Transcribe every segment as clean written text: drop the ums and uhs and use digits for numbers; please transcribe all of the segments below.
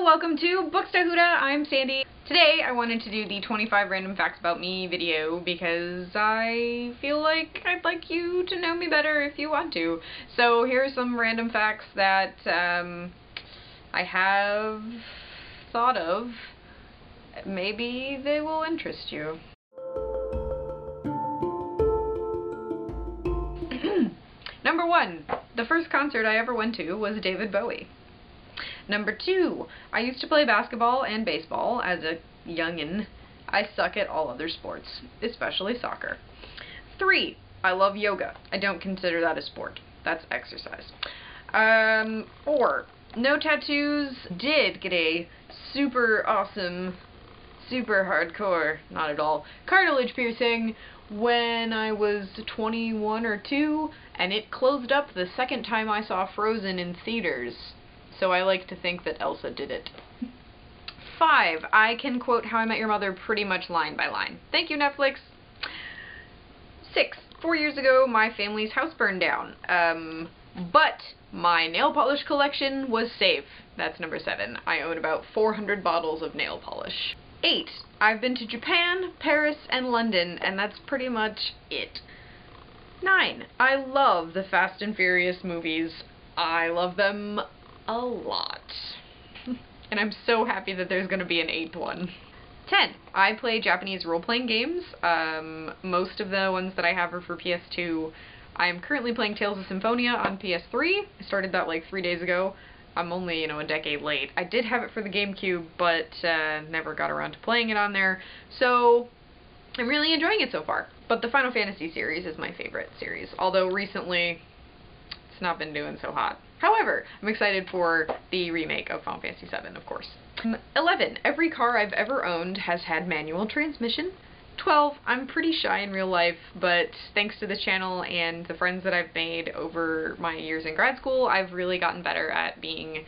welcome to Books to Huda. I'm Sandy. Today I wanted to do the 25 random facts about me video because I feel like I'd like you to know me better if you want to. So here are some random facts that I have thought of. Maybe they will interest you. Number 1. The first concert I ever went to was David Bowie. Number 2. I used to play basketball and baseball as a youngin'. I suck at all other sports, especially soccer. 3. I love yoga. I don't consider that a sport. That's exercise. 4. No tattoos. Did get a super awesome, super hardcore, not at all, cartilage piercing when I was 21 or 2, and it closed up the second time I saw Frozen in theaters. So I like to think that Elsa did it. 5. I can quote How I Met Your Mother pretty much line by line. Thank you, Netflix. 6. 4 years ago, my family's house burned down. But my nail polish collection was safe. That's number 7. I own about 400 bottles of nail polish. 8. I've been to Japan, Paris, and London, and that's pretty much it. 9. I love the Fast and Furious movies. I love them a lot. And I'm so happy that there's going to be an 8th one. 10. I play Japanese role-playing games. Most of the ones that I have are for PS2. I'm currently playing Tales of Symphonia on PS3. I started that like 3 days ago. I'm only, a decade late. I did have it for the GameCube, but never got around to playing it on there. So I'm really enjoying it so far. But the Final Fantasy series is my favorite series, although recently it's not been doing so hot. However, I'm excited for the remake of Final Fantasy VII, of course. 11. Every car I've ever owned has had manual transmission. 12. I'm pretty shy in real life, but thanks to this channel and the friends that I've made over my years in grad school, I've really gotten better at being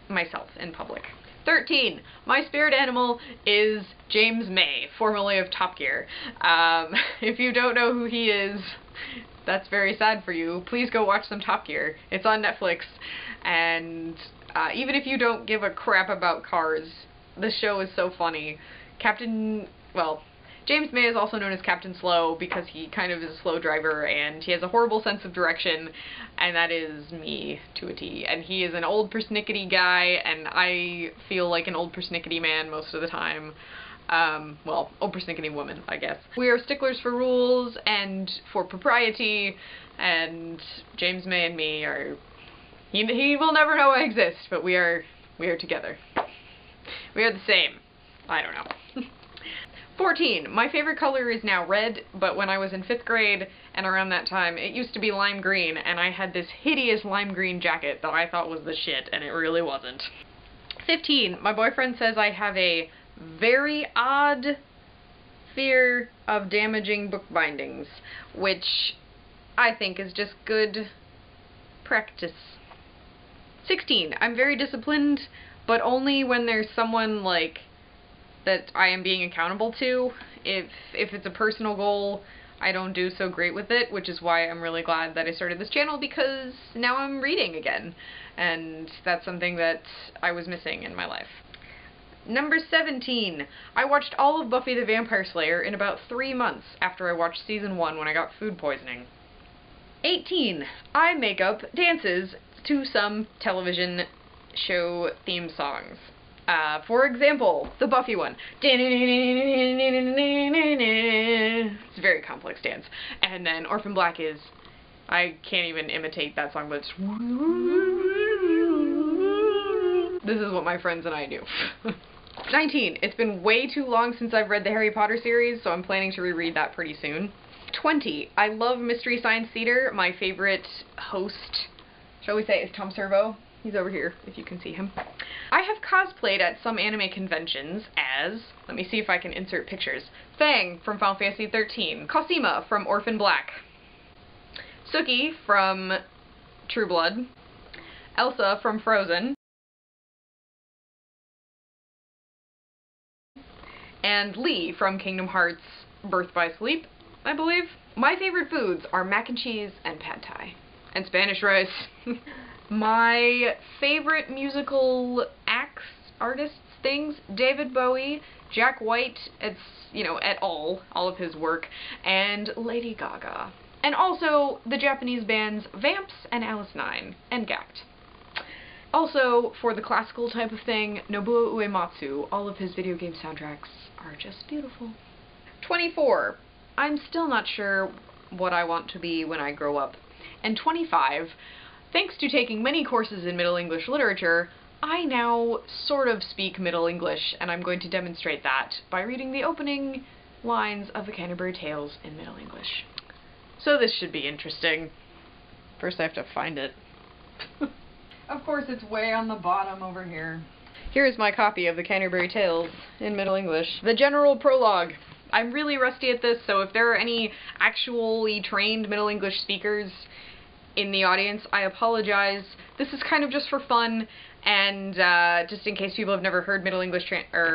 myself in public. 13. My spirit animal is James May, formerly of Top Gear. If you don't know who he is, that's very sad for you. Please go watch some Top Gear. It's on Netflix, and even if you don't give a crap about cars, the show is so funny. James May is also known as Captain Slow because he kind of is a slow driver and he has a horrible sense of direction, and that is me to a T. And he is an old persnickety guy, and I feel like an old persnickety man most of the time. Old persnickety woman, I guess. We are sticklers for rules and for propriety, and James May and me are... He will never know I exist, but we are together. We are the same. I don't know. 14. My favorite color is now red, but when I was in 5th grade, and around that time, it used to be lime green, and I had this hideous lime green jacket that I thought was the shit, and it really wasn't. 15. My boyfriend says I have a very odd fear of damaging book bindings, which I think is just good practice. 16. I'm very disciplined, but only when there's someone, like, that I am being accountable to. If it's a personal goal, I don't do so great with it, which is why I'm really glad that I started this channel, because now I'm reading again, and that's something that I was missing in my life. Number 17. I watched all of Buffy the Vampire Slayer in about 3 months after I watched season 1 when I got food poisoning. 18. I make up dances to some television show theme songs. For example, the Buffy one. It's a very complex dance. And then Orphan Black is... I can't even imitate that song, but it's... This is what my friends and I do. 19. It's been way too long since I've read the Harry Potter series, so I'm planning to reread that pretty soon. 20. I love Mystery Science Theater. My favorite host, shall we say, is Tom Servo. He's over here, if you can see him. I have cosplayed at some anime conventions as, let me see if I can insert pictures, Fang from Final Fantasy XIII, Cosima from Orphan Black, Suki from True Blood, Elsa from Frozen, and Lee from Kingdom Hearts Birth by Sleep, I believe. My favorite foods are mac and cheese and pad thai. And Spanish rice. My favorite musical acts, artists, things, David Bowie, Jack White, it's, you know, et al., all of his work, and Lady Gaga. And also the Japanese bands Vamps and Alice 9, and Gact. Also, for the classical type of thing, Nobuo Uematsu, all of his video game soundtracks are just beautiful. 24. I'm still not sure what I want to be when I grow up. And 25. Thanks to taking many courses in Middle English literature, I now sort of speak Middle English, and I'm going to demonstrate that by reading the opening lines of the Canterbury Tales in Middle English. So this should be interesting. First I have to find it. Of course, it's way on the bottom over here. Here's my copy of the Canterbury Tales in Middle English. The general prologue. I'm really rusty at this, so if there are any actually trained Middle English speakers in the audience, I apologize. This is kind of just for fun, and just in case people have never heard Middle English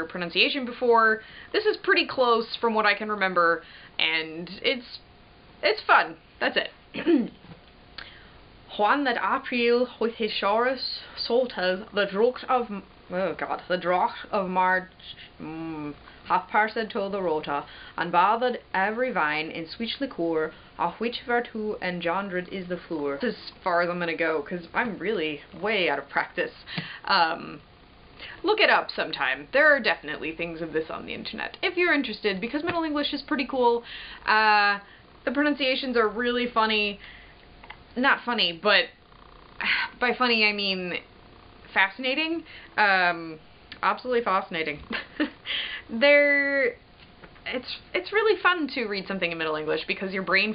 pronunciation before, this is pretty close from what I can remember, and it's fun. That's it. Juan that April with his shores soltas the draught of March hath passed to the rota, and bathed every vine in sweet liqueur, of which virtue engendered is the flour. This is as far as I'm gonna go, because I'm really way out of practice. Look it up sometime. There are definitely things of this on the internet, if you're interested, because Middle English is pretty cool. The pronunciations are really funny. Not funny, but by funny I mean fascinating. Absolutely fascinating. It's really fun to read something in Middle English because your brain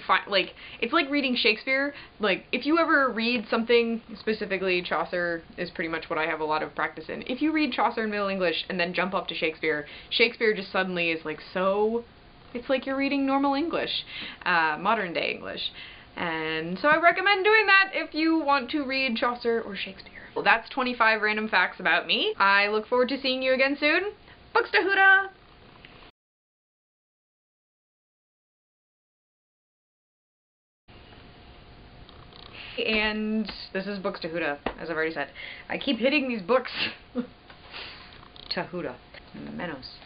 it's like reading Shakespeare. Like, if you ever read something, specifically Chaucer is pretty much what I have a lot of practice in. If you read Chaucer in Middle English and then jump up to Shakespeare, Shakespeare just suddenly is like so, it's like you're reading normal English, modern day English. And so I recommend doing that if you want to read Chaucer or Shakespeare. Well, that's 25 random facts about me. I look forward to seeing you again soon. Buxtehude! And this is Buxtehude, as I've already said. I keep hitting these books. Tehude. Menos.